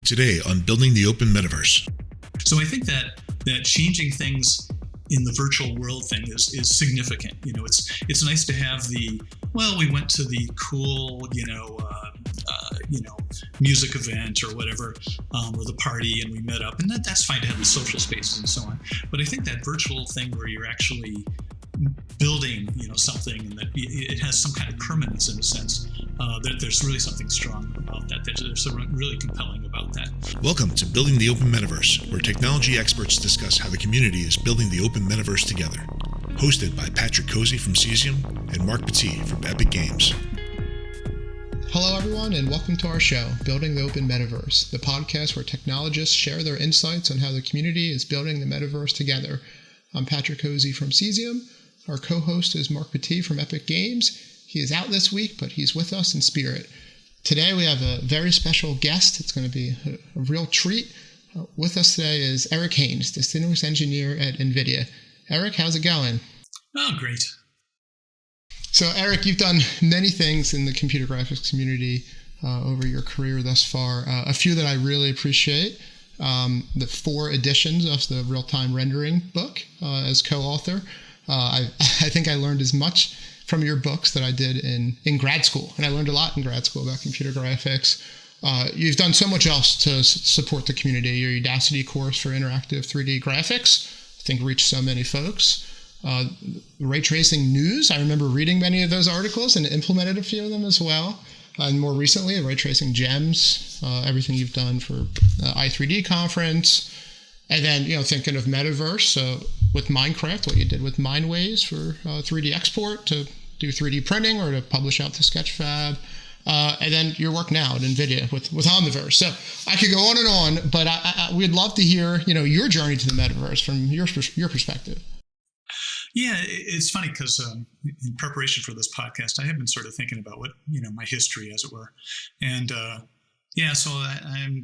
Today on Building the Open Metaverse. So I think that changing things in the virtual world thing is significant. It's nice to have we went to the cool, music event or whatever, or the party, and we met up, and that's fine to have the social spaces and so on. But I think that virtual thing where you're actually building, something, and that it has some kind of permanence in a sense. There's really something strong about that. There's something really compelling about that. Welcome to Building the Open Metaverse, where technology experts discuss how the community is building the open metaverse together. Hosted by Patrick Cozzi from Cesium and Mark Petit from Epic Games. Hello, everyone, and welcome to our show, Building the Open Metaverse, the podcast where technologists share their insights on how the community is building the metaverse together. I'm Patrick Cozzi from Cesium. Our co-host is Mark Petit from Epic Games. He is out this week, but he's with us in spirit. Today we have a very special guest. It's going to be a real treat. With us today is Eric Haines, distinguished engineer at NVIDIA. Eric, how's it going? Oh, great. So, Eric, you've done many things in the computer graphics community over your career thus far. A few that I really appreciate. The 4 editions of the real-time rendering book as co-author. I think I learned as much from your books that I did in grad school. And I learned a lot in grad school about computer graphics. You've done so much else to support the community. Your Udacity course for interactive 3D graphics, I think, reached so many folks. Ray tracing news, I remember reading many of those articles and implemented a few of them as well. And more recently, ray tracing gems, everything you've done for the i3D conference. And then, thinking of Metaverse, so with Minecraft, what you did with Mindways for 3D export to do 3D printing or to publish out to Sketchfab. And then your work now at NVIDIA with Omniverse. So I could go on and on, but we'd love to hear, your journey to the Metaverse from your perspective. Yeah, it's funny because in preparation for this podcast, I have been sort of thinking about what, my history, as it were. And so I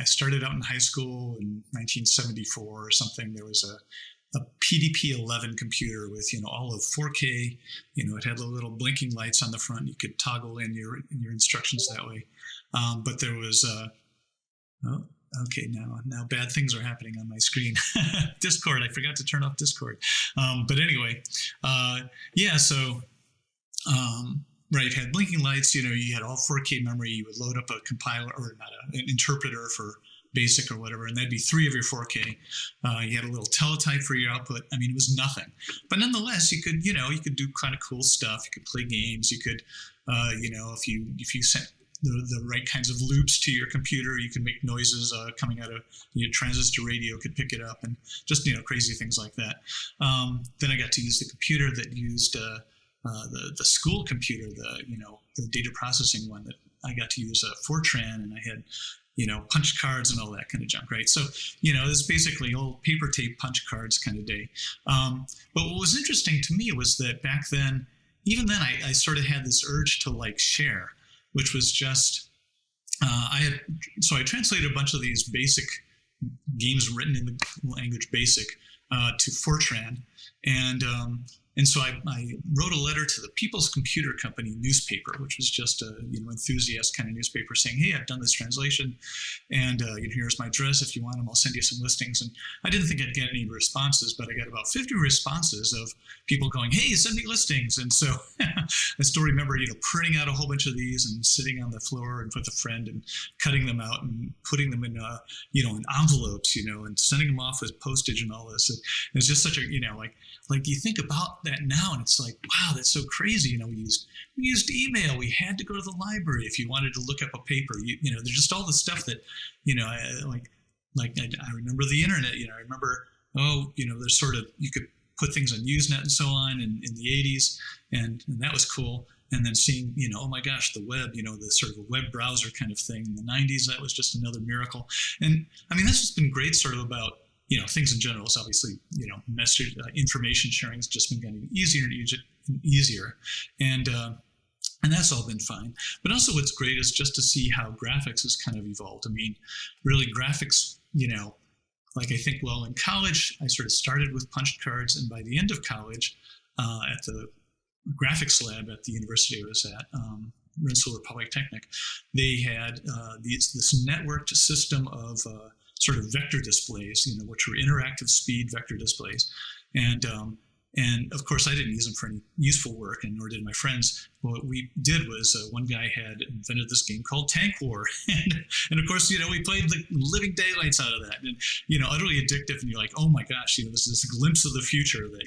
started out in high school in 1974 or something. There was a PDP-11 computer with, all of 4K. It had the little blinking lights on the front. You could toggle in your instructions that way. But there was okay, now bad things are happening on my screen. Discord, I forgot to turn off Discord. But anyway, right, it had blinking lights, you had all 4K memory, you would load up a compiler, or not an interpreter for BASIC or whatever, and that'd be 3 of your 4K. You had a little teletype for your output. I mean, it was nothing. But nonetheless, you could do kind of cool stuff. You could play games. You could, if you sent the right kinds of loops to your computer, you could make noises coming out of your transistor radio could pick it up, and just crazy things like that. Then I got to use the computer that used the school computer, the data processing one that I got to use Fortran, and I had punch cards and all that kind of junk, right? So it was basically old paper tape punch cards kind of day. But what was interesting to me was that back then, even then, I sort of had this urge to share, which was just, I translated a bunch of these basic games written in the language BASIC to Fortran. And so I wrote a letter to the People's Computer Company newspaper, which was just a enthusiast kind of newspaper saying, hey, I've done this translation, and here's my address. If you want them, I'll send you some listings. And I didn't think I'd get any responses, but I got about 50 responses of people going, hey, send me listings. And so I still remember, printing out a whole bunch of these and sitting on the floor and with a friend and cutting them out and putting them in, in envelopes, and sending them off with postage and all this. It's just such a, like you think about that now, and it's like, wow, that's so crazy. We used email. We had to go to the library if you wanted to look up a paper. There's just all the stuff that, I remember the internet. I remember, there's sort of, you could put things on Usenet and so on in the 80s, and that was cool. And then seeing, oh my gosh, the web, the sort of a web browser kind of thing in the 90s, that was just another miracle. And I mean, that's just been great sort of about, things in general. Is obviously, message information sharing has just been getting easier and easier. And that's all been fine. But also what's great is just to see how graphics has kind of evolved. I mean, really graphics, I think, in college, I sort of started with punched cards. And by the end of college, at the graphics lab at the university I was at, Rensselaer Polytechnic, they had this networked system of sort of vector displays, which were interactive speed vector displays. And of course, I didn't use them for any useful work, and nor did my friends. What we did was one guy had invented this game called Tank War. and of course, we played the living daylights out of that. And, utterly addictive. And you're like, oh my gosh, there's this glimpse of the future that,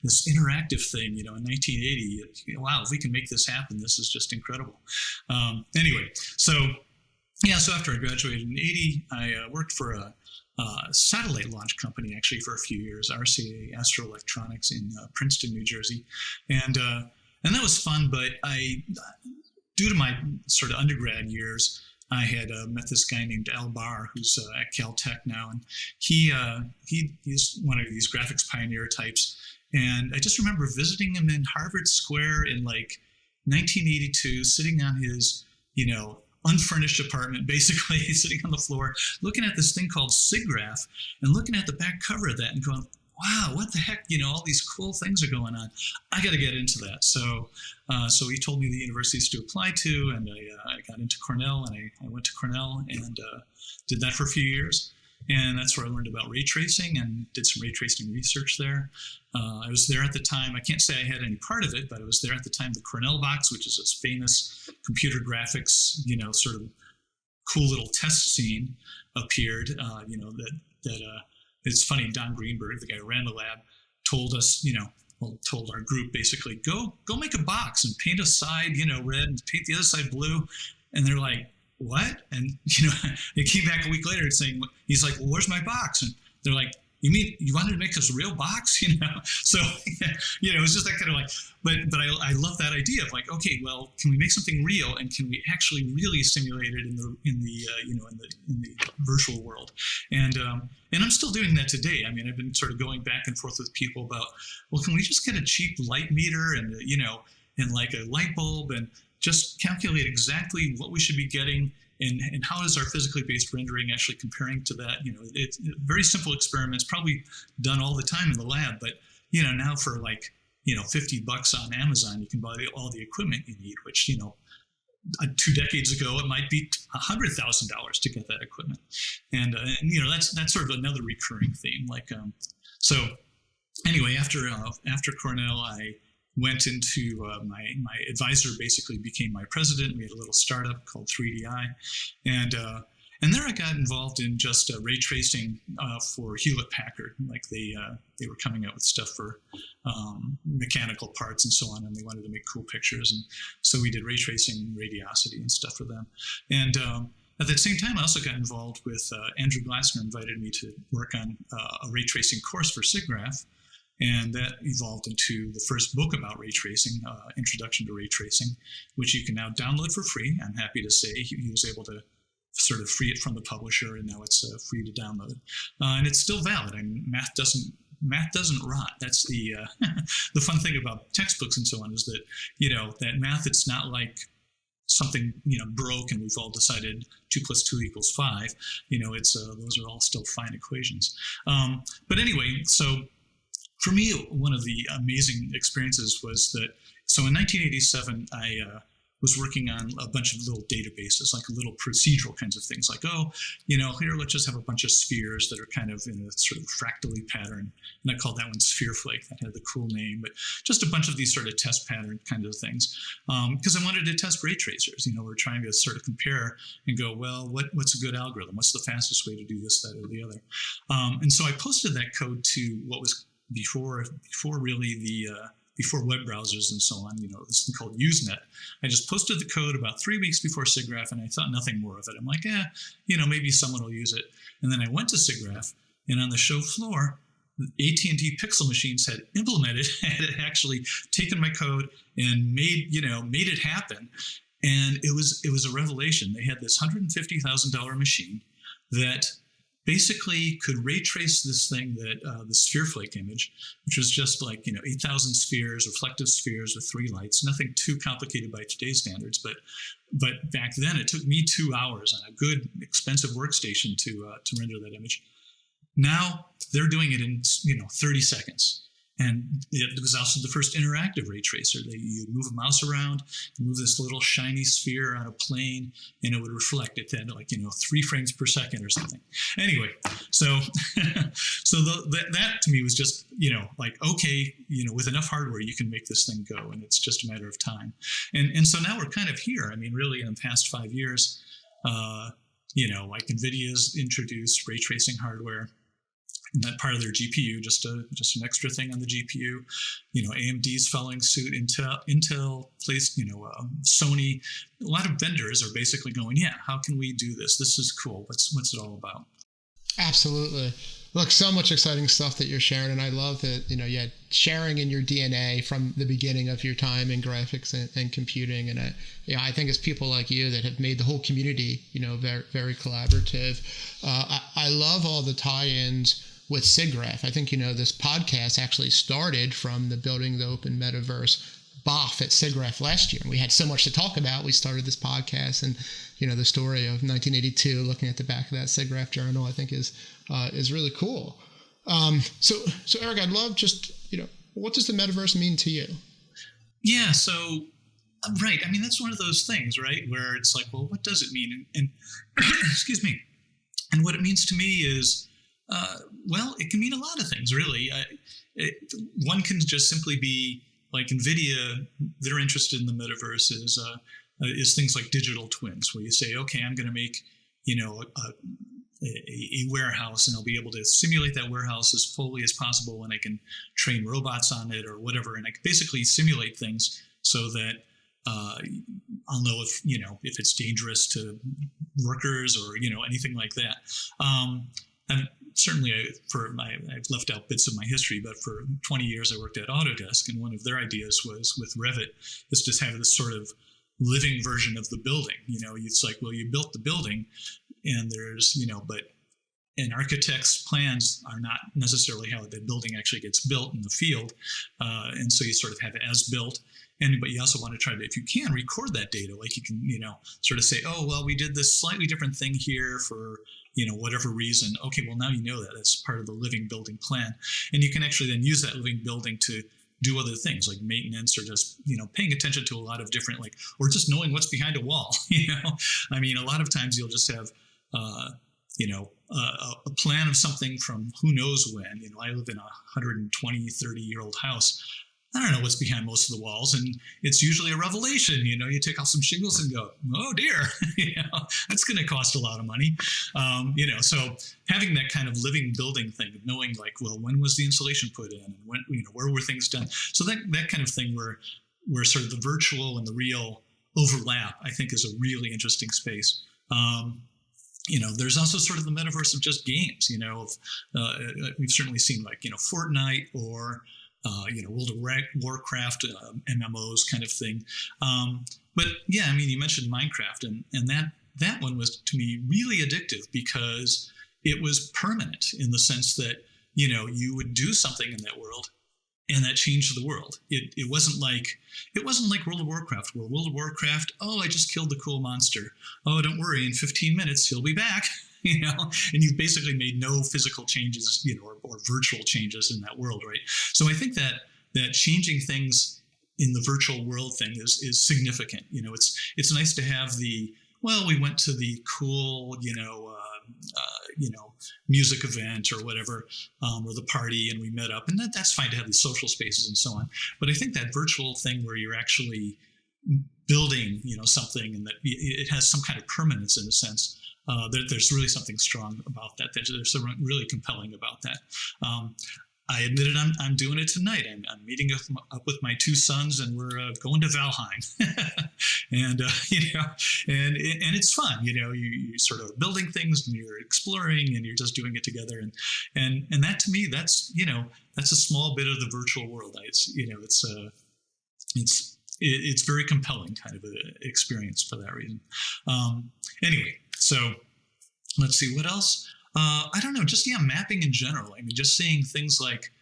this interactive thing, in 1980, wow, if we can make this happen, this is just incredible. Anyway, so after I graduated in 80, I worked for a satellite launch company actually for a few years, RCA Astro Electronics in Princeton, New Jersey, and that was fun. But due to my sort of undergrad years, I had met this guy named Al Barr, who's at Caltech now, and he's one of these graphics pioneer types. And I just remember visiting him in Harvard Square in like 1982, sitting on his unfurnished apartment, basically sitting on the floor, looking at this thing called SIGGRAPH and looking at the back cover of that and going, wow, what the heck, all these cool things are going on. I got to get into that. So he told me the universities to apply to, and I got into Cornell, and I went to Cornell and did that for a few years. And that's where I learned about ray tracing and did some ray tracing research there. I was there at the time. I can't say I had any part of it, but I was there at the time the Cornell box, which is this famous computer graphics, sort of cool little test scene appeared. It's funny. Don Greenberg, the guy who ran the lab, told us, told our group basically, go make a box and paint a side, red, and paint the other side blue. And they're like, what? And, they came back a week later and saying, he's like, well, where's my box? And they're like, you mean you wanted to make this real box? So, it was just that kind of like, but I love that idea of like, okay, well, can we make something real, and can we actually really simulate it in the virtual world? And I'm still doing that today. I mean, I've been sort of going back and forth with people about, well, can we just get a cheap light meter and, and like a light bulb and just calculate exactly what we should be getting, and how is our physically based rendering actually comparing to that? It's very simple experiments, probably done all the time in the lab, but now for like $50 on Amazon, you can buy all the equipment you need, which 2 decades ago it might be $100,000 to get that equipment, and that's sort of another recurring theme. Like so, anyway, after Cornell, I went into my advisor basically became my president. We had a little startup called 3DI, and there I got involved in just ray tracing for Hewlett Packard. Like they were coming out with stuff for mechanical parts and so on, and they wanted to make cool pictures, and so we did ray tracing, radiosity, and stuff for them. And at the same time, I also got involved with Andrew Glassner invited me to work on a ray tracing course for SIGGRAPH. And that evolved into the first book about ray tracing, Introduction to Ray Tracing, which you can now download for free. I'm happy to say he was able to sort of free it from the publisher, and now it's free to download. And it's still valid. I mean, math doesn't rot. That's the the fun thing about textbooks and so on, is that that math, it's not like something broke and we've all decided 2 + 2 = 5. It's those are all still fine equations. But anyway, so. For me, one of the amazing experiences was that, so in 1987, I was working on a bunch of little databases, like little procedural kinds of things, like, here, let's just have a bunch of spheres that are kind of in a sort of fractally pattern. And I called that one Sphere Flake. That had the cool name, but just a bunch of these sort of test pattern kind of things. Because I wanted to test ray tracers. We're trying to sort of compare and go, well, what's a good algorithm? What's the fastest way to do this, that, or the other? And so I posted that code to what was before web browsers and so on, this thing called Usenet. I just posted the code about 3 weeks before SIGGRAPH, and I thought nothing more of it. I'm like, maybe someone will use it. And then I went to SIGGRAPH, and on the show floor, AT&T Pixel machines had actually taken my code and made it happen. And it was a revelation. They had this $150,000 machine that basically could ray trace this thing, that the Sphere Flake image, which was just like 8,000 spheres, reflective spheres with 3 lights. Nothing too complicated by today's standards, but back then it took me 2 hours on a good, expensive workstation to render that image. Now they're doing it in 30 seconds, And it was also the first interactive ray tracer. You move a mouse around, you move this little shiny sphere on a plane, and it would reflect it at 3 frames per second or something. Anyway, so that to me was just, okay, with enough hardware, you can make this thing go, and it's just a matter of time. And so now we're kind of here. I mean, really in the past 5 years, like NVIDIA's introduced ray tracing hardware. Not part of their GPU, just an extra thing on the GPU. AMD's following suit. Intel placed, Sony. A lot of vendors are basically going, yeah, how can we do this? This is cool. What's it all about? Absolutely. Look, so much exciting stuff that you're sharing, and I love that you had sharing in your DNA from the beginning of your time in graphics and computing. And I think it's people like you that have made the whole community very, very collaborative. I love all the tie-ins with SIGGRAPH. I think this podcast actually started from the Building the Open Metaverse BOF at SIGGRAPH last year, and we had so much to talk about. We started this podcast, and the story of 1982, looking at the back of that SIGGRAPH journal, I think is really cool. So Eric, I'd love just what does the metaverse mean to you? Yeah, so right. I mean, that's one of those things, right, where it's like, well, what does it mean? And excuse me. And what it means to me is, it can mean a lot of things, really. One can just simply be like NVIDIA. They're interested in the metaverse is things like digital twins, where you say, okay, I'm going to make, a warehouse, and I'll be able to simulate that warehouse as fully as possible, and I can train robots on it or whatever. And I can basically simulate things so that I'll know if it's dangerous to workers or, anything like that. And certainly I've left out bits of my history, but for 20 years I worked at Autodesk, and one of their ideas was with Revit is to have this sort of living version of the building. It's like, well, you built the building, and there's, but an architect's plans are not necessarily how the building actually gets built in the field. And so you sort of have it as built. But you also want to try to, if you can, record that data. Like you can, sort of say, oh, well, we did this slightly different thing here for, whatever reason. Okay, well, now you know that. That's part of the living building plan. And you can actually then use that living building to do other things like maintenance, or just, paying attention to a lot of different, or just knowing what's behind a wall. I mean, a lot of times you'll just have, a plan of something from who knows when. I live in a 120, 30-year-old house. I don't know what's behind most of the walls, and it's usually a revelation. You take off some shingles and go, oh dear, that's going to cost a lot of money. So having that kind of living building thing, of knowing when was the insulation put in, and when, where were things done? So that kind of thing where sort of the virtual and the real overlap, I think, is a really interesting space. There's also sort of the metaverse of just games. We've certainly seen Fortnite or World of Warcraft, MMOs kind of thing. But yeah, I mean, you mentioned Minecraft, and that one was, to me, really addictive because it was permanent in the sense that, you would do something in that world and that changed the world. It wasn't like World of Warcraft, where World of Warcraft, oh, I just killed the cool monster. Oh, don't worry, in 15 minutes, he'll be back. And you've basically made no physical changes, or virtual changes in that world, right? So I think that changing things in the virtual world thing is significant. It's nice to have we went to the cool, music event or whatever, or the party, and we met up, and that's fine to have these social spaces and so on. But I think that virtual thing where you're actually building, something, and that it has some kind of permanence in a sense. There's really something strong about that. There's something really compelling about that. I admitted I'm doing it tonight. I'm meeting up with my 2 sons, and we're going to Valheim, and and it's fun. You sort of building things, and you're exploring, and you're just doing it together, and that, to me, that's a small bit of the virtual world. It's very compelling kind of an experience for that reason. Anyway, so let's see what else. I don't know, just mapping in general. I mean, just seeing things like,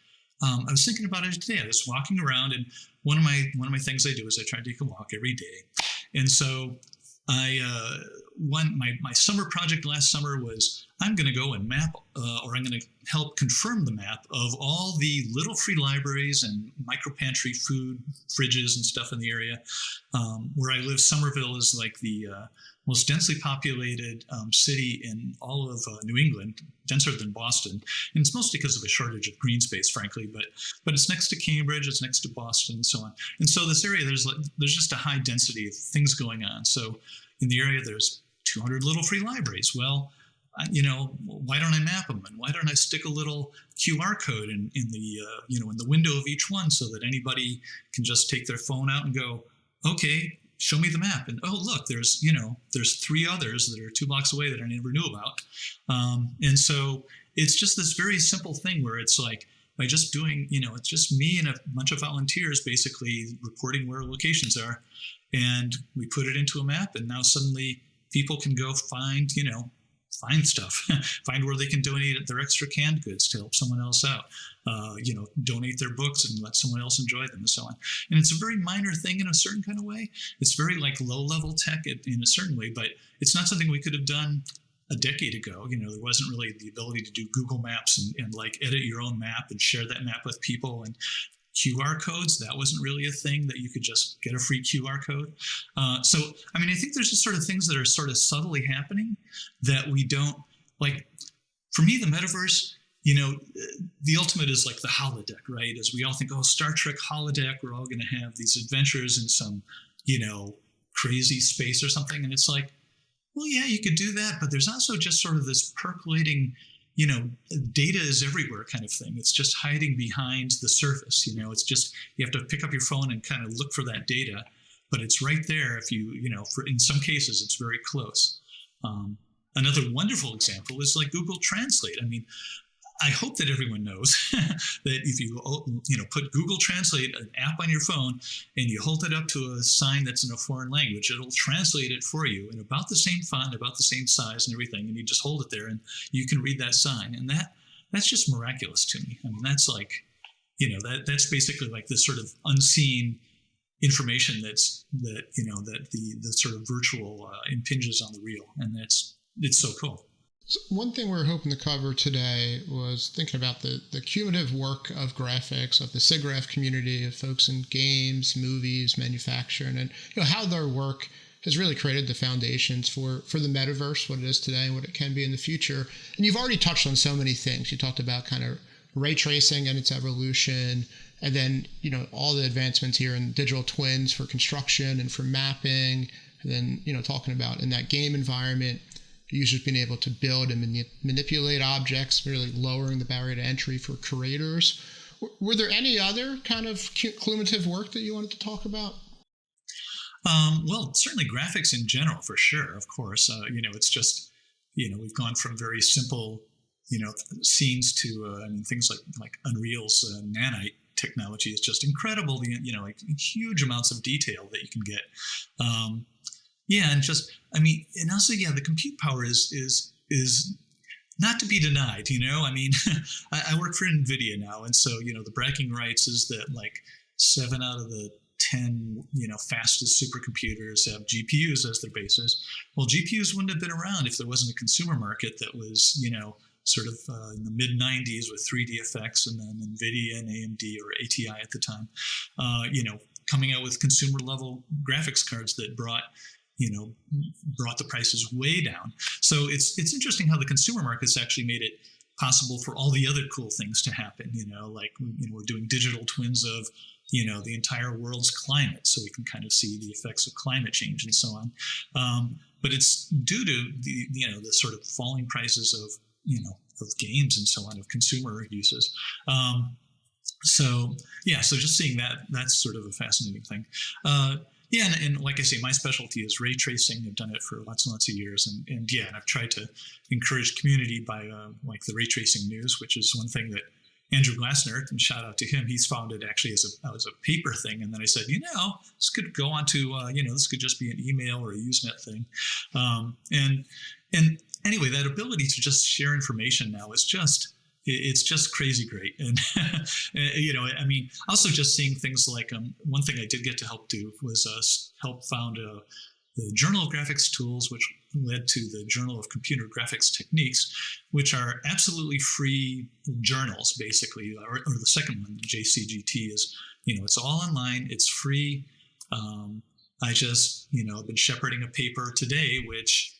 I was thinking about it today. I was walking around, and one of my things I do is I try to take a walk every day. And so I my summer project last summer was I'm going to go and map, or I'm going to help confirm the map of all the little free libraries and micro pantry food fridges and stuff in the area. Where I live, Somerville is like the most densely populated city in all of New England, denser than Boston. And it's mostly because of a shortage of green space, frankly, but it's next to Cambridge, it's next to Boston, and so on. And so this area, there's just a high density of things going on. So in the area, there's 200 little free libraries. Well, why don't I map them? And why don't I stick a little QR code in the window of each one so that anybody can just take their phone out and go, okay, show me the map. And oh, look, there's 3 others that are 2 blocks away that I never knew about. And so it's just this very simple thing where it's like, by just doing, it's just me and a bunch of volunteers basically reporting where locations are. And we put it into a map, and now suddenly people can go find stuff, find where they can donate their extra canned goods to help someone else out, donate their books and let someone else enjoy them and so on. And it's a very minor thing in a certain kind of way. It's very like low-level tech in a certain way, but it's not something we could have done a decade ago. There wasn't really the ability to do Google Maps and like edit your own map and share that map with people. And QR codes, that wasn't really a thing that you could just get a free QR code. I think there's just sort of things that are sort of subtly happening that we don't like. For me, the metaverse, the ultimate is like the holodeck, right? As we all think, oh, Star Trek holodeck, we're all going to have these adventures in some, crazy space or something. And it's like, well, yeah, you could do that, but there's also just sort of this percolating, data is everywhere kind of thing. It's just hiding behind the surface. It's just, you have to pick up your phone and kind of look for that data, but it's right there. If in some cases, it's very close. Another wonderful example is like Google Translate. I mean, I hope that everyone knows that if you put Google Translate, an app on your phone, and you hold it up to a sign that's in a foreign language, it'll translate it for you in about the same font, about the same size and everything, and you just hold it there and you can read that sign. And that's just miraculous to me. I mean, that's like, that's basically like this sort of unseen information that the sort of virtual impinges on the real, and it's so cool. So one thing we were hoping to cover today was thinking about the cumulative work of graphics, of the SIGGRAPH community, of folks in games, movies, manufacturing, and how their work has really created the foundations for the metaverse, what it is today and what it can be in the future. And you've already touched on so many things. You talked about kind of ray tracing and its evolution, and then all the advancements here in digital twins for construction and for mapping, and then talking about in that game environment, users being able to build and manipulate objects, really lowering the barrier to entry for creators. Were there any other kind of cumulative work that you wanted to talk about? Well, certainly graphics in general, for sure, of course. It's just, we've gone from very simple, scenes to, things like Unreal's nanite technology is just incredible. Like huge amounts of detail that you can get. And also, the compute power is not to be denied, I work for NVIDIA now. And so, the bragging rights is that like 7 out of the 10, fastest supercomputers have GPUs as their basis. Well, GPUs wouldn't have been around if there wasn't a consumer market that was, sort of in the mid 90s with 3D effects, and then NVIDIA and AMD or ATI at the time, coming out with consumer level graphics cards that brought the prices way down. So it's interesting how the consumer markets actually made it possible for all the other cool things to happen. We're doing digital twins of, the entire world's climate, so we can kind of see the effects of climate change and so on. But it's due to the sort of falling prices of games and so on, of consumer uses. So just seeing that's sort of a fascinating thing. And like I say, my specialty is ray tracing. I've done it for lots and lots of years, and I've tried to encourage community by like the ray tracing news, which is one thing that Andrew Glassner, and shout out to him, he's founded actually as a paper thing. And then I said, this could go on to this could just be an email or a Usenet thing, and anyway, that ability to just share information now is it's just crazy great. And, also just seeing things like, one thing I did get to help do was help found the Journal of Graphics Tools, which led to the Journal of Computer Graphics Techniques, which are absolutely free journals, basically, or the second one, JCGT, is, it's all online, it's free. I just, I've been shepherding a paper today, which,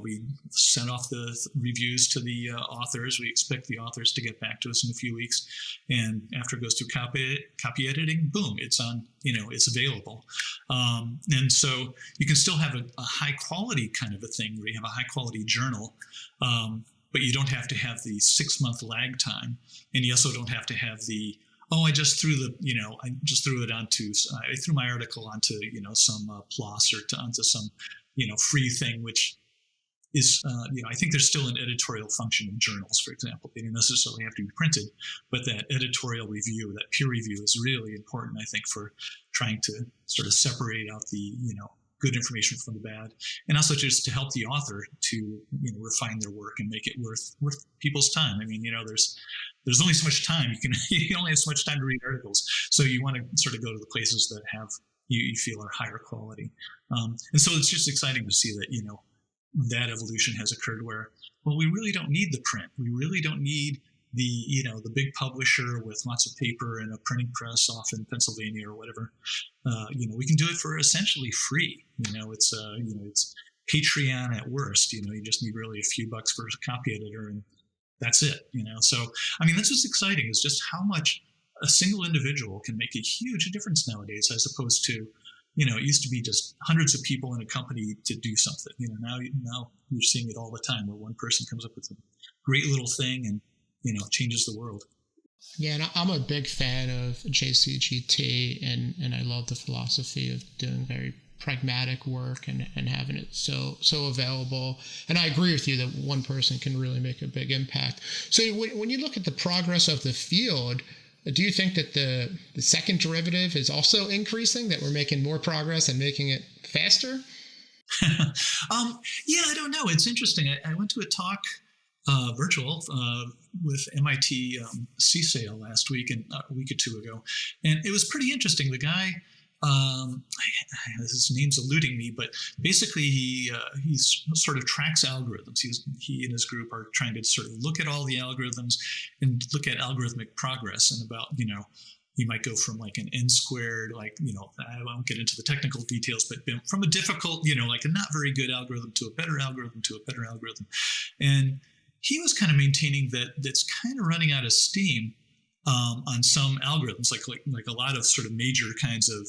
we sent off the reviews to the authors. We expect the authors to get back to us in a few weeks. And after it goes through copy editing, boom, it's on, it's available. And so you can still have a high quality kind of a thing where you have a high quality journal, but you don't have to have the 6-month lag time. And you also don't have to have the, I just threw I threw my article onto, some PLOS or onto some, free thing, which is, I think there's still an editorial function in journals, for example. They don't necessarily have to be printed, but that editorial review, that peer review is really important, I think, for trying to sort of separate out the, good information from the bad, and also just to help the author to, refine their work and make it worth people's time. I mean, there's only so much time you only have so much time to read articles. So you want to sort of go to the places that have, you feel are higher quality. And so it's just exciting to see that, that evolution has occurred where, well, we really don't need the print. We really don't need the, the big publisher with lots of paper and a printing press off in Pennsylvania or whatever. We can do it for essentially free. It's Patreon at worst. You just need really a few bucks for a copy editor, and that's it. So I mean, that's what's exciting, is just how much a single individual can make a huge difference nowadays, as opposed to, it used to be just hundreds of people in a company to do something. Now you're seeing it all the time, where one person comes up with a great little thing and, changes the world. Yeah, and I'm a big fan of JCGT, and I love the philosophy of doing very pragmatic work and having it so available. And I agree with you that one person can really make a big impact. So when you look at the progress of the field, do you think that the second derivative is also increasing, that we're making more progress and making it faster? Yeah, I don't know. It's interesting. I went to a talk virtual with MIT CSAIL last week, and a week or two ago, and it was pretty interesting. The guy, his name's eluding me, but basically he sort of tracks algorithms. He and his group are trying to sort of look at all the algorithms and look at algorithmic progress, and about, you might go from like an n squared, I won't get into the technical details, but from a difficult, like a not very good algorithm to a better algorithm to a better algorithm. And he was kind of maintaining that that's kind of running out of steam on some algorithms, like a lot of sort of major kinds of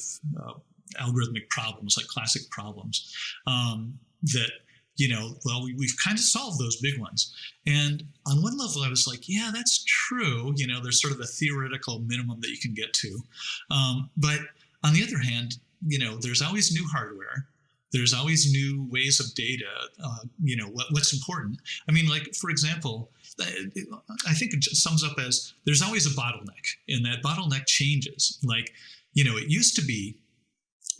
algorithmic problems, like classic problems, that, we've kind of solved those big ones. And on one level, I was like, yeah, that's true. There's sort of a theoretical minimum that you can get to. But on the other hand, there's always new hardware. There's always new ways of data, what's important. I mean, like, for example, I think it just sums up as there's always a bottleneck, and that bottleneck changes. Like, it used to be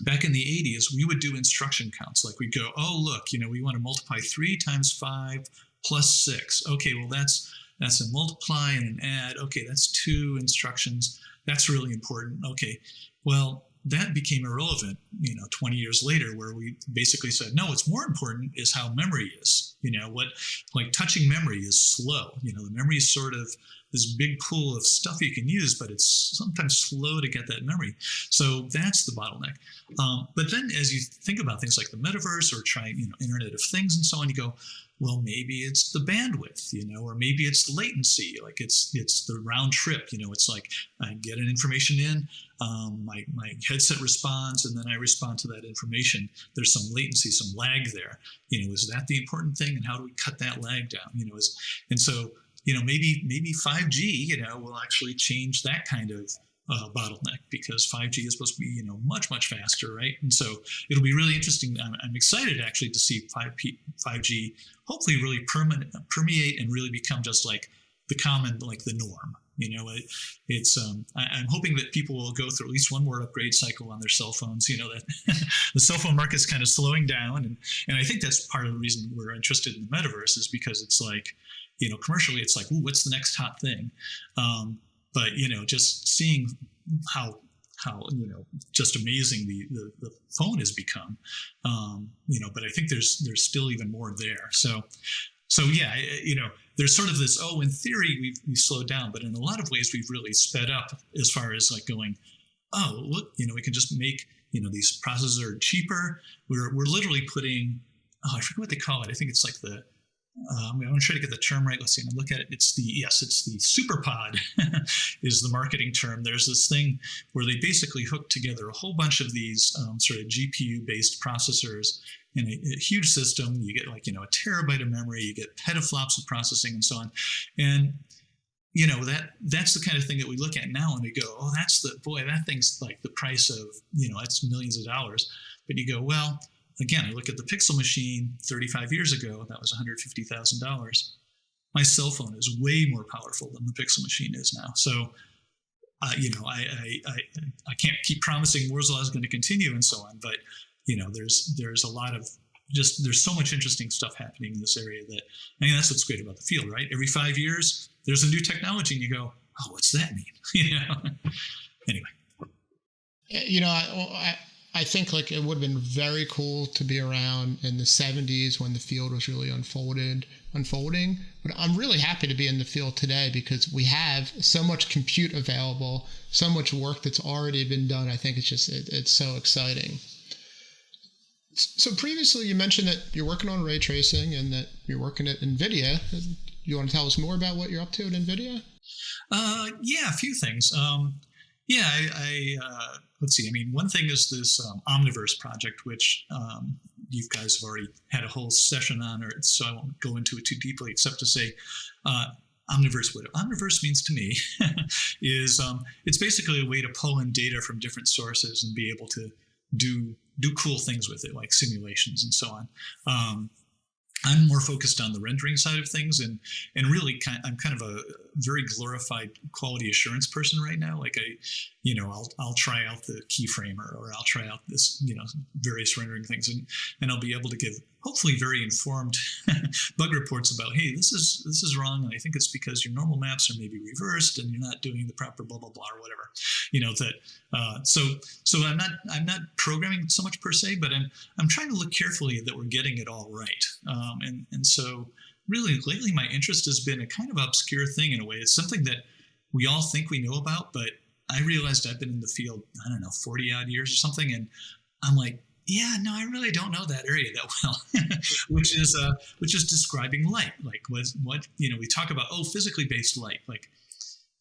back in the 80s, we would do instruction counts. Like, we'd go, oh, look, we want to multiply 3 times 5 plus 6. Okay, well, that's a multiply and an add. Okay, that's 2 instructions. That's really important. Okay, well, that became irrelevant, 20 years later, where we basically said, no, what's more important is how memory is. Like touching memory is slow. The memory is sort of this big pool of stuff you can use, but it's sometimes slow to get that memory. So that's the bottleneck. But then as you think about things like the metaverse or trying, Internet of Things and so on, you go, well, maybe it's the bandwidth, or maybe it's the latency. Like it's the round trip. It's like I get an information in, my headset responds, and then I respond to that information. There's some latency, some lag there. Is that the important thing? And how do we cut that lag down? And so, maybe 5G, will actually change that kind of bottleneck, because 5G is supposed to be, much, much faster, right? And so it'll be really interesting. I'm excited actually to see 5G hopefully really permeate and really become just like the common, like the norm. I'm hoping that people will go through at least one more upgrade cycle on their cell phones. That the cell phone market is kind of slowing down, and I think that's part of the reason we're interested in the metaverse, is because it's like, commercially, it's like, ooh, what's the next hot thing? But just seeing how just amazing the phone has become. But I think there's still even more there. So yeah, there's sort of this, in theory we've slowed down, but in a lot of ways we've really sped up as far as like going, look, we can just make, these processors are cheaper. We're literally putting, I forget what they call it. I think it's like I'm going to try to get the term right. Let's see. I'm look at it. It's the SuperPod is the marketing term. There's this thing where they basically hook together a whole bunch of these sort of GPU-based processors in a huge system. You get like, a terabyte of memory, you get petaflops of processing and so on. And, that's the kind of thing that we look at now and we go, that thing's like the price of, that's millions of dollars. But you go, well, again, I look at the Pixel machine 35 years ago, that was $150,000. My cell phone is way more powerful than the Pixel machine is now. So, I can't keep promising Moore's Law is going to continue and so on, but, there's a lot of there's so much interesting stuff happening in this area that, that's what's great about the field, right? Every 5 years, there's a new technology and you go, what's that mean? Anyway. I think like it would have been very cool to be around in the 70s when the field was really unfolding. But I'm really happy to be in the field today because we have so much compute available, so much work that's already been done. I think it's so exciting. So previously you mentioned that you're working on ray tracing and that you're working at NVIDIA. You want to tell us more about what you're up to at NVIDIA? Yeah, a few things. Let's see. One thing is this Omniverse project, which you guys have already had a whole session on, so I won't go into it too deeply, except to say Omniverse. What Omniverse means to me is it's basically a way to pull in data from different sources and be able to do cool things with it, like simulations and so on. I'm more focused on the rendering side of things, and really I'm kind of a very glorified quality assurance person right now. Like I'll try out the keyframer, or I'll try out this, various rendering things, and I'll be able to give hopefully very informed bug reports about, hey, this is wrong, and I think it's because your normal maps are maybe reversed, and you're not doing the proper blah blah blah or whatever. So I'm not programming so much per se, but I'm trying to look carefully that we're getting it all right. And so really lately my interest has been a kind of obscure thing in a way. It's something that we all think we know about, but I realized I've been in the field, 40 odd years or something. And I'm like, yeah, no, I really don't know that area that well, which is describing light. Like what we talk about, physically based light. Like,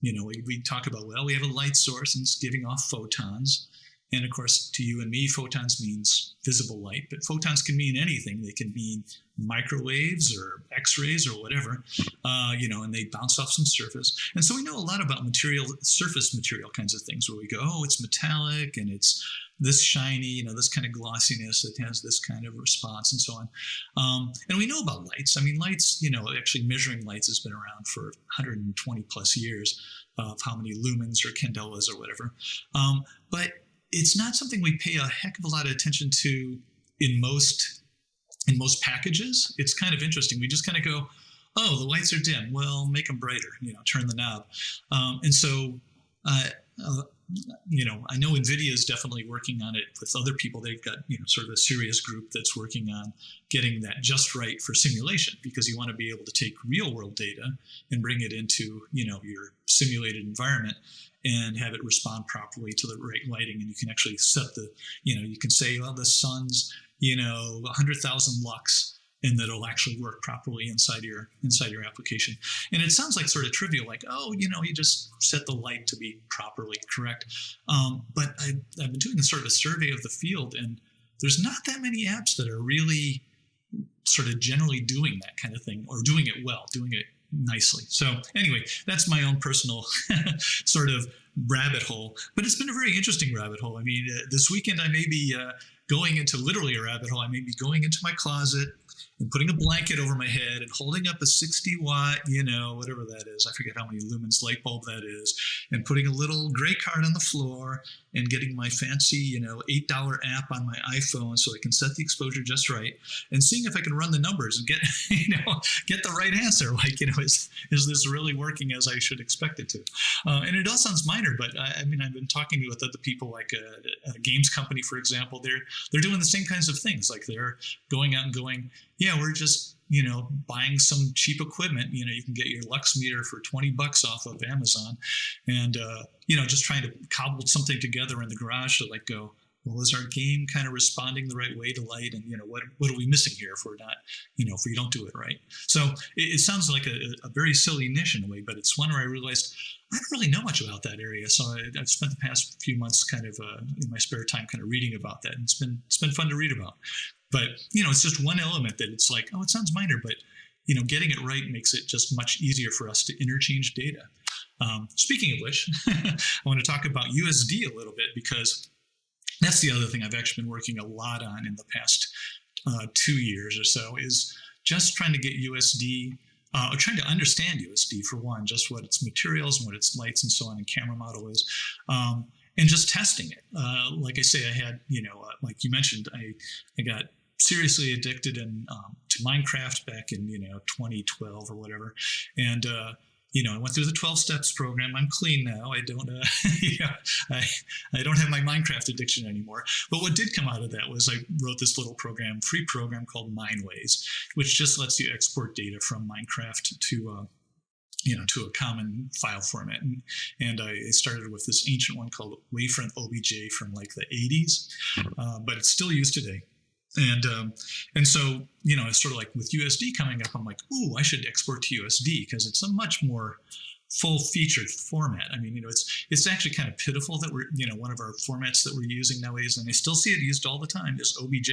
we talk about, we have a light source and it's giving off photons. And of course, to you and me, photons means visible light, but photons can mean anything. They can mean microwaves or X-rays or whatever, and they bounce off some surface. And so we know a lot about surface material kinds of things where we go, it's metallic and it's this shiny, this kind of glossiness. It has this kind of response and so on. And we know about lights. Lights, actually measuring lights has been around for 120 plus years of how many lumens or candelas or whatever. But it's not something we pay a heck of a lot of attention to in most packages. It's kind of interesting. We just kind of go, the lights are dim. Well, make them brighter, turn the knob. And so, I know NVIDIA is definitely working on it with other people. They've got, sort of a serious group that's working on getting that just right for simulation, because you want to be able to take real world data and bring it into, your simulated environment and have it respond properly to the right lighting. And you can actually set you can say, the sun's, 100,000 lux, and that'll actually work properly inside your application. And it sounds like sort of trivial, like, you just set the light to be properly correct. But I've been doing a sort of a survey of the field, and there's not that many apps that are really sort of generally doing that kind of thing, or doing it well, doing it nicely. So anyway, that's my own personal sort of rabbit hole, but it's been a very interesting rabbit hole. This weekend I may be going into literally a rabbit hole. I may be going into my closet and putting a blanket over my head and holding up a 60 watt, whatever that is. I forget how many lumens light bulb that is, and putting a little gray card on the floor and getting my fancy, $8 app on my iPhone so I can set the exposure just right, and seeing if I can run the numbers and get, get the right answer. Like, is this really working as I should expect it to? And it all sounds minor, but I've been talking with other people, like a games company, for example. They're doing the same kinds of things. Like, they're going out and going, yeah, we're just, buying some cheap equipment. You can get your Lux meter for $20 off of Amazon, and, just trying to cobble something together in the garage to like go, well, is our game kind of responding the right way to light? And, what are we missing here if we're not, if we don't do it right? So it sounds like a very silly niche in a way, but it's one where I realized I don't really know much about that area. So I've spent the past few months kind of in my spare time kind of reading about that. And it's been fun to read about. But, it's just one element that it's like, oh, it sounds minor, but, getting it right makes it just much easier for us to interchange data. Speaking of which, I want to talk about USD a little bit, because that's the other thing I've actually been working a lot on in the past 2 years or so, is just trying to get USD, or trying to understand USD, for one, just what its materials and what its lights and so on and camera model is, and just testing it. Like I say, I had, like you mentioned, I got seriously addicted to Minecraft back in 2012 or whatever, and I went through the 12 steps program. I'm clean now. I don't I don't have my Minecraft addiction anymore. But what did come out of that was I wrote this little free program called Mineways, which just lets you export data from Minecraft to a common file format. And I started with this ancient one called Wavefront OBJ from like the 80s, but it's still used today. And so, it's sort of like with USD coming up, I'm like, ooh, I should export to USD because it's a much more full-featured format. It's actually kind of pitiful that we're, one of our formats that we're using nowadays, and I still see it used all the time, is OBJ,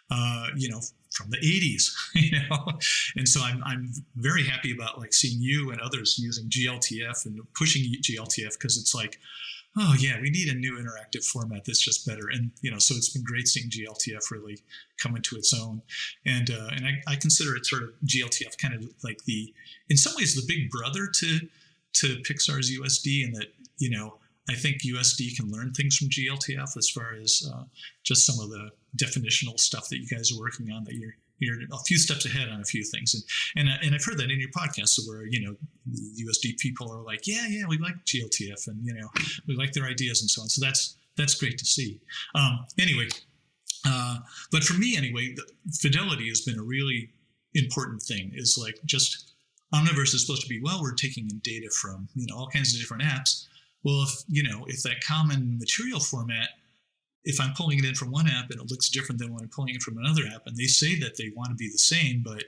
from the 80s, And so I'm very happy about like seeing you and others using GLTF and pushing GLTF, because it's like, oh yeah, we need a new interactive format that's just better. And, so it's been great seeing GLTF really come into its own. And I consider it sort of GLTF kind of like in some ways, the big brother to Pixar's USD, and that, I think USD can learn things from GLTF as far as just some of the definitional stuff that you guys are working on, that you're a few steps ahead on a few things. And I've heard that in your podcast, where, the USD people are like, yeah, we like GLTF, and, we like their ideas and so on. So that's great to see. Anyway, but for me anyway, the fidelity has been a really important thing. Is like, just Omniverse is supposed to be, well, we're taking in data from, all kinds of different apps. Well, if that common material format, if I'm pulling it in from one app and it looks different than when I'm pulling it from another app, and they say that they want to be the same, but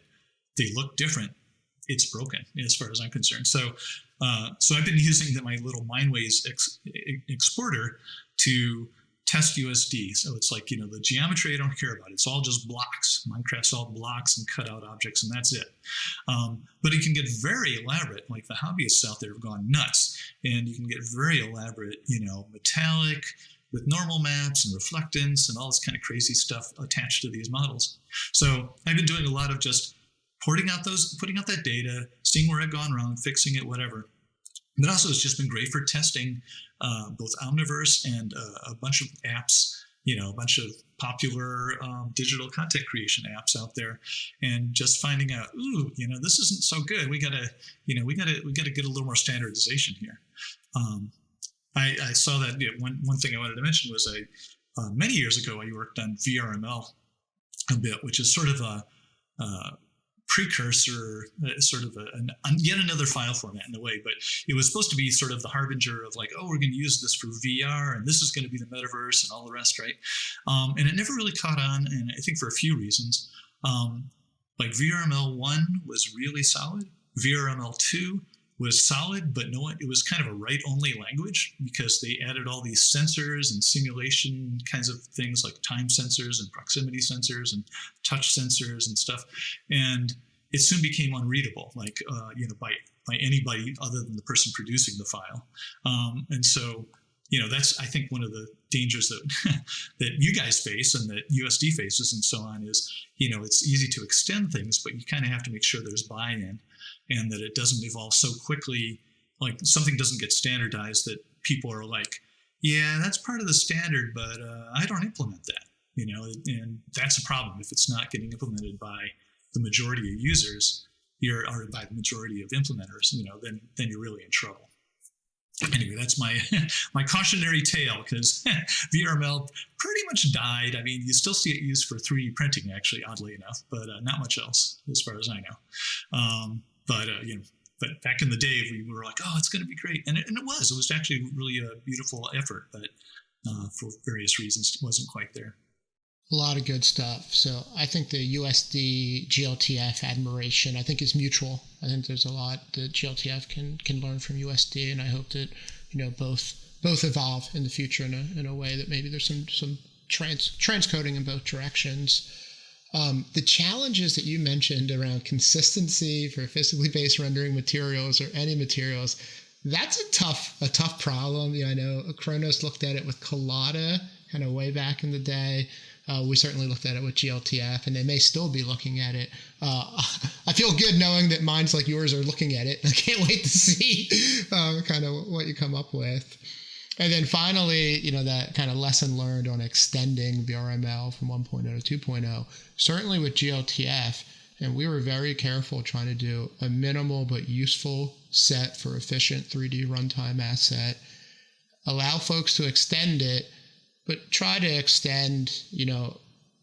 they look different, it's broken as far as I'm concerned. So I've been using my little Mineways exporter to test USD. So it's like, the geometry I don't care about. It's all just blocks. Minecraft's all blocks and cut out objects, and that's it. But it can get very elaborate. Like, the hobbyists out there have gone nuts, and you can get very elaborate, metallic, with normal maps and reflectance and all this kind of crazy stuff attached to these models. So I've been doing a lot of just putting out that data, seeing where I've gone wrong, fixing it, whatever. But also, it's just been great for testing both Omniverse and a bunch of apps, a bunch of popular digital content creation apps out there, and just finding out, ooh, this isn't so good. We gotta get a little more standardization here. I saw that one thing I wanted to mention was many years ago I worked on VRML a bit, which is sort of a precursor, sort of yet another file format in a way, but it was supposed to be sort of the harbinger of like, oh, we're going to use this for VR, and this is going to be the metaverse and all the rest, right? And it never really caught on, and I think for a few reasons. Like VRML 1 was really solid. VRML 2 was solid, but it was kind of a write-only language, because they added all these sensors and simulation kinds of things like time sensors and proximity sensors and touch sensors and stuff. And it soon became unreadable, like, by anybody other than the person producing the file. And so that's, I think, one of the dangers that that you guys face and that USD faces and so on is, it's easy to extend things, but you kind of have to make sure there's buy-in and that it doesn't evolve so quickly. Like something doesn't get standardized that people are like, yeah, that's part of the standard, but I don't implement that, and that's a problem. If it's not getting implemented by the majority of users, or by the majority of implementers, then you're really in trouble. Anyway, that's my my cautionary tale, because VRML pretty much died. I mean, you still see it used for 3D printing, actually, oddly enough, but not much else, as far as I know. But back in the day, we were like, oh, it's going to be great, and it was. It was actually really a beautiful effort, but for various reasons, it wasn't quite there. A lot of good stuff. So I think the USD GLTF admiration, I think, is mutual. I think there's a lot that GLTF can learn from USD, and I hope that both evolve in the future in a way that maybe there's some transcoding in both directions. The challenges that you mentioned around consistency for physically based rendering materials or any materials, that's a tough problem. I know Kronos looked at it with Collada kind of way back in the day. We certainly looked at it with GLTF, and they may still be looking at it. I feel good knowing that minds like yours are looking at it. I can't wait to see kind of what you come up with. And then finally, that kind of lesson learned on extending VRML from 1.0 to 2.0, certainly with GLTF. And we were very careful trying to do a minimal but useful set for efficient 3D runtime asset, allow folks to extend it, but try to extend,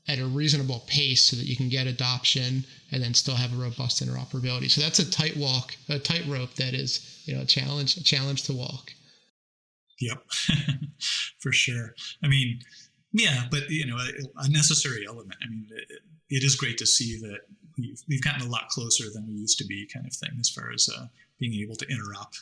at a reasonable pace so that you can get adoption and then still have a robust interoperability. So that's a tightrope that is, a challenge to walk. Yep, for sure. I mean, yeah, but a necessary element. I mean, it is great to see that we've gotten a lot closer than we used to be, kind of thing, as far as being able to interop.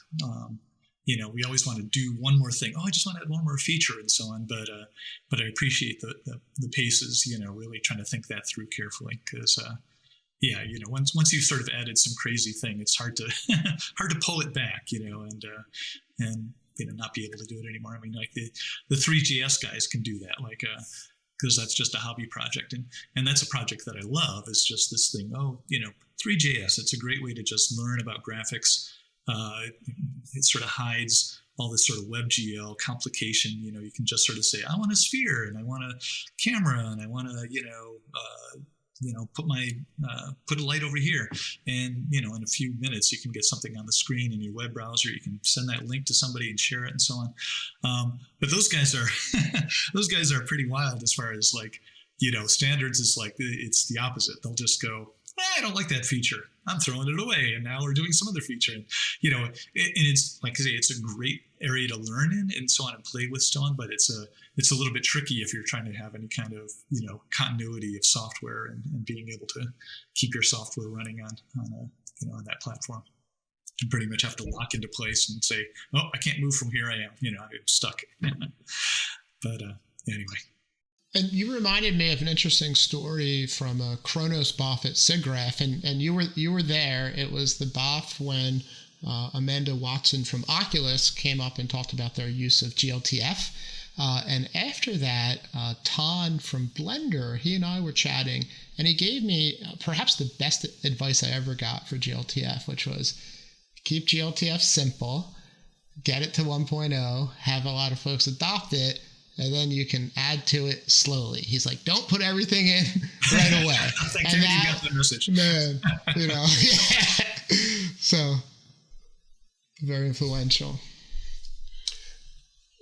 We always want to do one more thing. Oh, I just want to add one more feature and so on. But I appreciate the paces. Really trying to think that through carefully, because once you've sort of added some crazy thing, it's hard to pull it back. And not be able to do it anymore. I mean, like the 3GS guys can do that, like because that's just a hobby project, and that's a project that I love. Is just this thing. Oh, 3JS. It's a great way to just learn about graphics. It sort of hides all this sort of WebGL complication. You can just sort of say, I want a sphere and I want a camera and I want to, put a light over here. And, in a few minutes, you can get something on the screen in your web browser. You can send that link to somebody and share it and so on. But those guys are pretty wild as far as like, standards is like, it's the opposite. They'll just go, I don't like that feature. I'm throwing it away, and now we're doing some other feature. And it's like I say, it's a great area to learn in and so on and play with Stone, but it's a little bit tricky if you're trying to have any kind of continuity of software and being able to keep your software running on that platform. You pretty much have to lock into place and say, oh, I can't move from here. I am, I'm stuck. But anyway. And you reminded me of an interesting story from a Kronos BOF at SIGGRAPH, and you were there. It was the BOF when Amanda Watson from Oculus came up and talked about their use of GLTF. And after that, Ton from Blender, he and I were chatting, and he gave me perhaps the best advice I ever got for GLTF, which was keep GLTF simple, get it to 1.0, have a lot of folks adopt it, and then you can add to it slowly. He's like, don't put everything in right away. And that, you got the message. Man, yeah. So, very influential.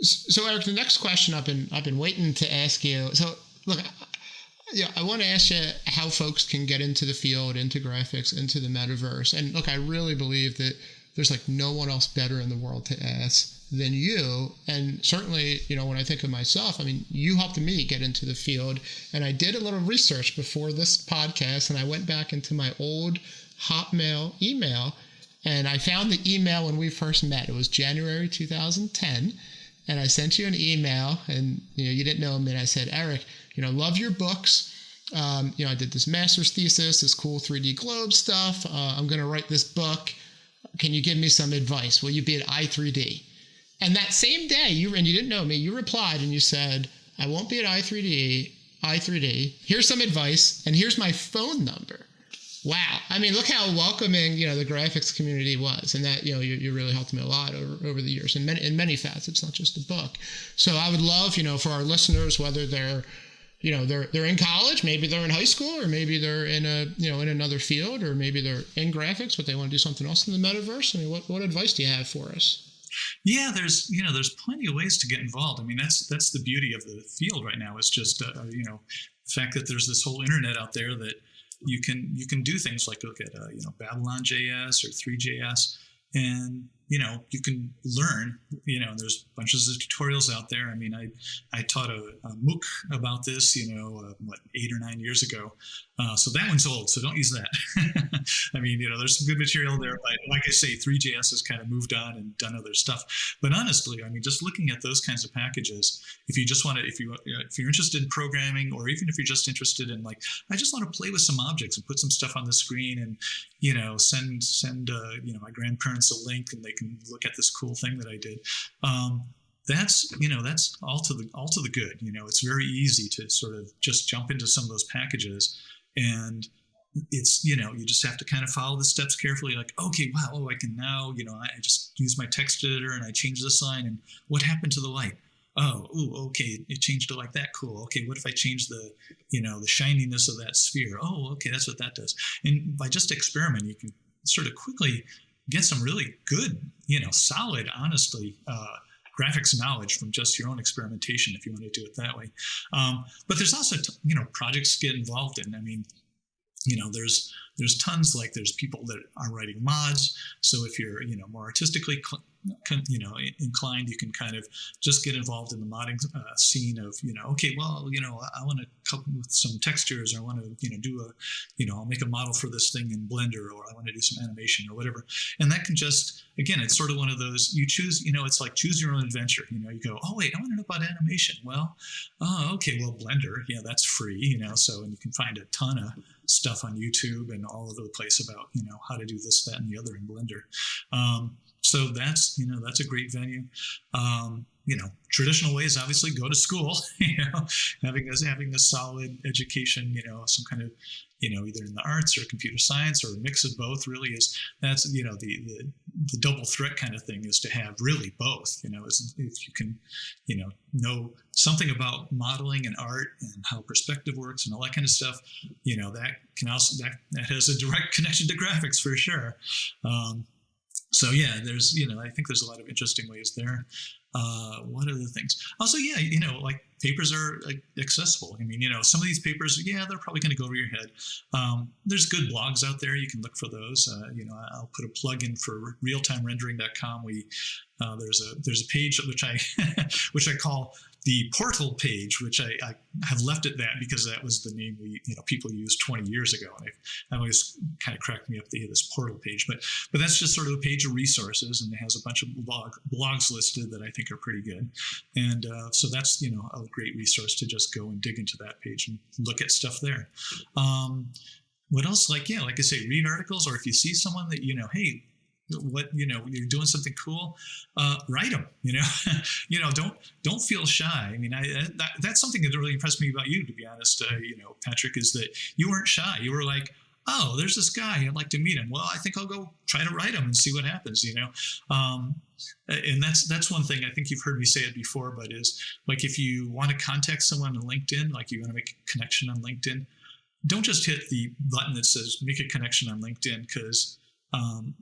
So, Eric, the next question I've been waiting to ask you. So, look, I want to ask you how folks can get into the field, into graphics, into the metaverse. And look, I really believe that there's like no one else better in the world to ask than you. And certainly, when I think of myself, I mean, you helped me get into the field, and I did a little research before this podcast, and I went back into my old Hotmail email, and I found the email when we first met. It was January 2010, and I sent you an email, and you didn't know me, and I said, Eric, love your books. I did this master's thesis, this cool 3D globe stuff. I'm going to write this book. Can you give me some advice? Will you be at i3D? And that same day, you didn't know me, you replied and you said, I won't be at i3D. Here's some advice, and here's my phone number. Wow. I mean, look how welcoming, the graphics community was. And that, you really helped me a lot over the years in many facets, not just the book. So I would love, for our listeners, whether they're in college, maybe they're in high school, or maybe they're in in another field, or maybe they're in graphics, but they want to do something else in the metaverse. I mean, what advice do you have for us? Yeah, there's plenty of ways to get involved. I mean, that's the beauty of the field right now. Is just the fact that there's this whole internet out there that you can do things like look at Babylon.js or 3JS, and you can learn. There's bunches of tutorials out there. I mean, I taught a MOOC about this 8 or 9 years ago. So that one's old, so don't use that. I mean, there's some good material there, but like I say, 3JS has kind of moved on and done other stuff. But honestly, I mean, just looking at those kinds of packages, if you just want to, if you're interested in programming, or even if you're just interested in I just want to play with some objects and put some stuff on the screen, and send my grandparents a link and they can look at this cool thing that I did. That's all to the good. It's very easy to sort of just jump into some of those packages, and it's you just have to kind of follow the steps carefully. Like, okay, wow, I can now I just use my text editor and I change this line, and what happened to the light? Oh, ooh, okay, it changed to like that. Cool. Okay, what if I change the the shininess of that sphere? Oh, okay, that's what that does. And by just experiment, you can sort of quickly get some really good, solid, honestly, graphics knowledge from just your own experimentation, if you want to do it that way. But there's also, projects to get involved in. I mean, there's tons, there's people that are writing mods. So if you're, more artistically, inclined, you can kind of just get involved in the modding scene of, okay, well, I want to come with some textures, or I want to, do I'll make a model for this thing in Blender, or I want to do some animation or whatever. And that can just, again, it's sort of one of those, you choose, it's like choose your own adventure. You go, oh, wait, I want to know about animation. Well, oh, okay, well, Blender, yeah, that's free, so, and you can find a ton of stuff on YouTube and all over the place about, how to do this, that, and the other in Blender. So that's a great venue. Traditional ways, obviously, go to school. Having a solid education. Some kind of either in the arts or computer science, or a mix of both. Really that's the double threat kind of thing, is to have really both. If you can know something about modeling and art and how perspective works and all that kind of stuff. That can also that has a direct connection to graphics for sure. So yeah, there's, I think there's a lot of interesting ways there. What other things? Also, yeah, papers are accessible. I mean, some of these papers, yeah, they're probably going to go over your head. There's good blogs out there. You can look for those. I'll put a plug in for realtimerendering.com. There's a page which I call the portal page, which I have left at that because that was the name people used 20 years ago. And I always kind of cracked me up to this portal page, but that's just sort of a page of resources, and it has a bunch of blogs listed that I think are pretty good. And so that's, a great resource to just go and dig into that page and look at stuff there. What else? Like I say, read articles, or if you see someone that, hey, you're doing something cool, write them, don't feel shy. I mean, that's something that really impressed me about you, to be honest, Patrick, is that you weren't shy. You were like, oh, there's this guy, I'd like to meet him. Well, I think I'll go try to write him and see what happens, and that's one thing, I think you've heard me say it before, but is if you want to contact someone on LinkedIn, you want to make a connection on LinkedIn, don't just hit the button that says make a connection on LinkedIn, because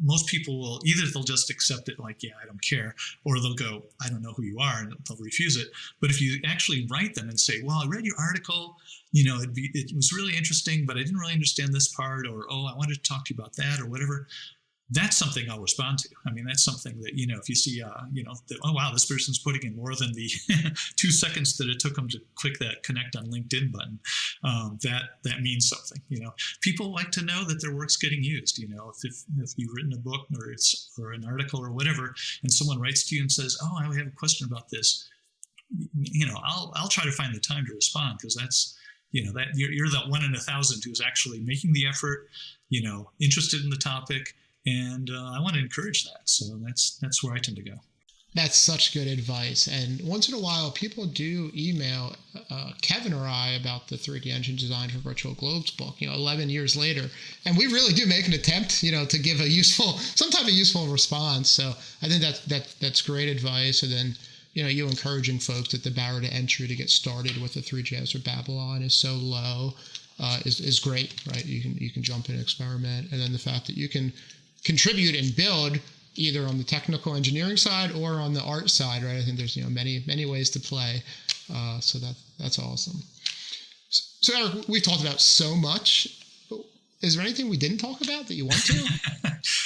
most people they'll just accept it yeah, I don't care, or they'll go, I don't know who you are, and they'll refuse it. But if you actually write them and say, well, I read your article, it was really interesting, but I didn't really understand this part, or, oh, I wanted to talk to you about that, or whatever, that's something I'll respond to. I mean, that's something that, if you see, oh, wow, this person's putting in more than the 2 seconds that it took them to click that connect on LinkedIn button, that means something. People like to know that their work's getting used. If you've written a book or an article or whatever, and someone writes to you and says, oh, I have a question about this, I'll try to find the time to respond, because that's, that you're the 1 in 1,000 who's actually making the effort, interested in the topic. And I want to encourage that. So that's where I tend to go. That's such good advice. And once in a while, people do email Kevin or I about the 3D engine design for Virtual Globes book, 11 years later. And we really do make an attempt, to give some type of useful response. So I think that's great advice. And then, you encouraging folks that the barrier to entry to get started with the 3GS or Babylon is so low is great, right? You can jump in and experiment. And then the fact that you can contribute and build either on the technical engineering side or on the art side, right? I think there's many ways to play, so that's awesome. So Eric, we've talked about so much. Is there anything we didn't talk about that you want to?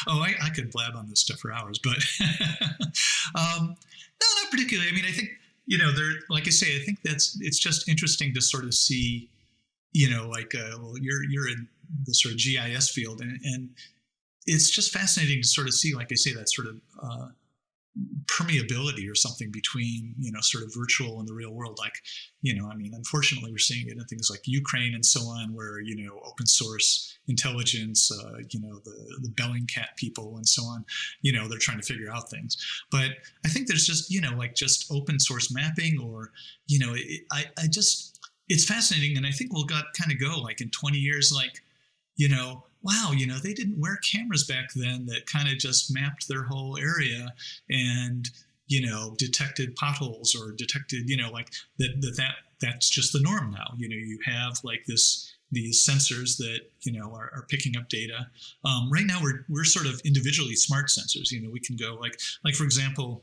I could blab on this stuff for hours, but no, not particularly. I mean, I think like I say, I think it's just interesting to sort of see, well, you're in the sort of GIS field, and it's just fascinating to sort of see, like I say, that sort of permeability or something between, sort of virtual and the real world. Like, I mean, unfortunately, we're seeing it in things like Ukraine and so on, where, open source intelligence, the Bellingcat people and so on, they're trying to figure out things. But I think there's just, just open source mapping or, it's fascinating. And I think we'll kind of go like in 20 years, like, wow, they didn't wear cameras back then that kind of just mapped their whole area and, detected potholes or detected, like that's just the norm now. You have like these sensors that, are picking up data. Right now we're sort of individually smart sensors. We can go like, for example,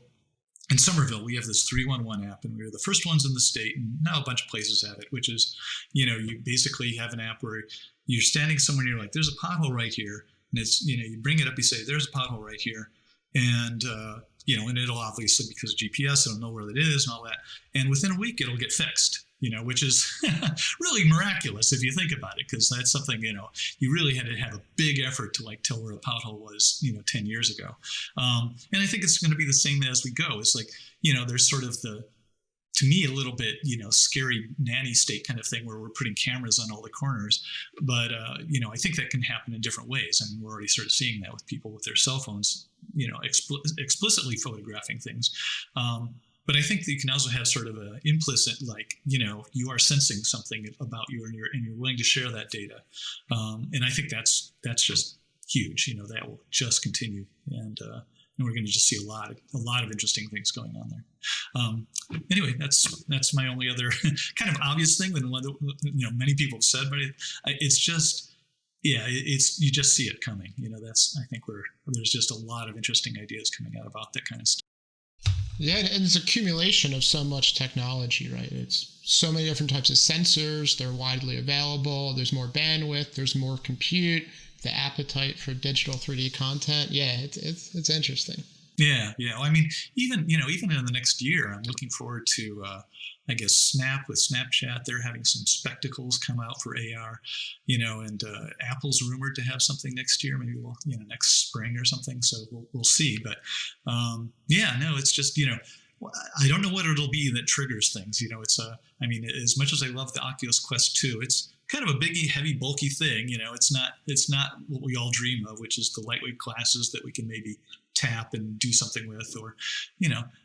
in Somerville, we have this 311 app, and we were the first ones in the state, and now a bunch of places have it, which is, you basically have an app where you're standing somewhere and you're like, there's a pothole right here. And it's, you bring it up, you say, there's a pothole right here. And, and it'll obviously, because of GPS, it'll know where it is and all that. And within a week, it'll get fixed, which is really miraculous if you think about it, because that's something, you really had to have a big effort to like tell where the pothole was, 10 years ago. And I think it's going to be the same as we go. It's like, there's sort of to me, a little bit, scary nanny state kind of thing where we're putting cameras on all the corners. But, I think that can happen in different ways. I mean, we're already sort of seeing that with people with their cell phones, explicitly photographing things. But I think that you can also have sort of an implicit, like, you are sensing something about you and you're willing to share that data. And I think that's just huge. That will just continue. And we're going to just see a lot of interesting things going on there. Anyway, that's my only other kind of obvious thing that many people have said, but it's just, you just see it coming. I think there's just a lot of interesting ideas coming out about that kind of stuff. Yeah, and it's accumulation of so much technology, right? It's so many different types of sensors. They're widely available. There's more bandwidth. There's more compute. The appetite for digital 3D content. Yeah, it's interesting. Yeah. I mean, even in the next year, I'm looking forward to, I guess, Snap with Snapchat. They're having some spectacles come out for AR, and Apple's rumored to have something next year, maybe next spring or something. So we'll see. But it's just, I don't know what it'll be that triggers things. It's I mean, as much as I love the Oculus Quest 2, it's kind of a biggie, heavy, bulky thing. It's not what we all dream of, which is the lightweight glasses that we can maybe tap and do something with, or,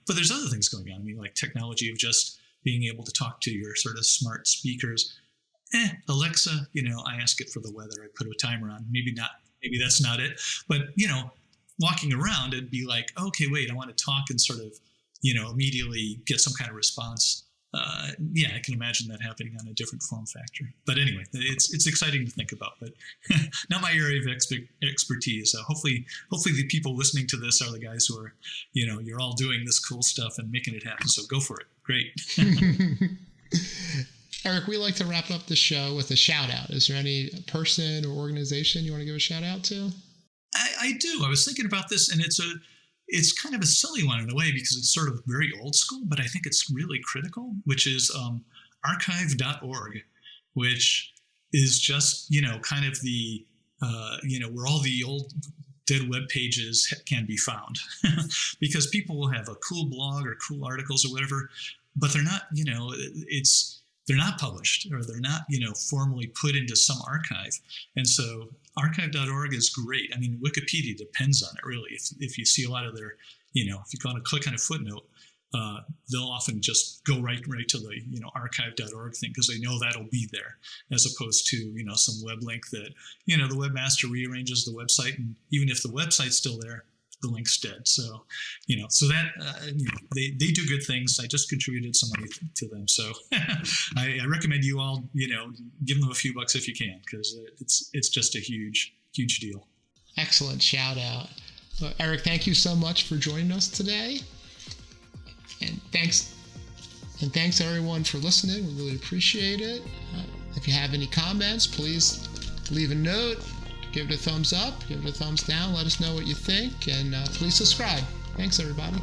but there's other things going on. I mean, like technology of just being able to talk to your sort of smart speakers. Alexa, I ask it for the weather. I put a timer on. Maybe that's not it. But, walking around, it'd be like, okay, wait, I want to talk and sort of, immediately get some kind of response. I can imagine that happening on a different form factor. But anyway, it's exciting to think about, but not my area of expertise. Hopefully the people listening to this are the guys who are, you're all doing this cool stuff and making it happen. So go for it. Great. Eric, we like to wrap up the show with a shout out. Is there any person or organization you want to give a shout out to? I do. I was thinking about this, and it's kind of a silly one in a way because it's sort of very old school, but I think it's really critical, which is archive.org, which is just, kind of the, where all the old dead web pages can be found because people will have a cool blog or cool articles or whatever, but they're not, they're not published or they're not, formally put into some archive. And so archive.org is great. I mean, Wikipedia depends on it, really. If you see a lot of their, if you want to click on a footnote, they'll often just go right to the archive.org thing, because they know that'll be there, as opposed to some web link that the webmaster rearranges the website, and even if the website's still there, the link's dead. So so that they do good things. I just contributed some money to them, so I recommend you all give them a few bucks if you can, because it's just a huge deal. Excellent shout out. Well, Eric, thank you so much for joining us today. And thanks everyone for listening. We really appreciate it. If you have any comments, please leave a note, give it a thumbs up, give it a thumbs down, let us know what you think, and please subscribe. Thanks, everybody.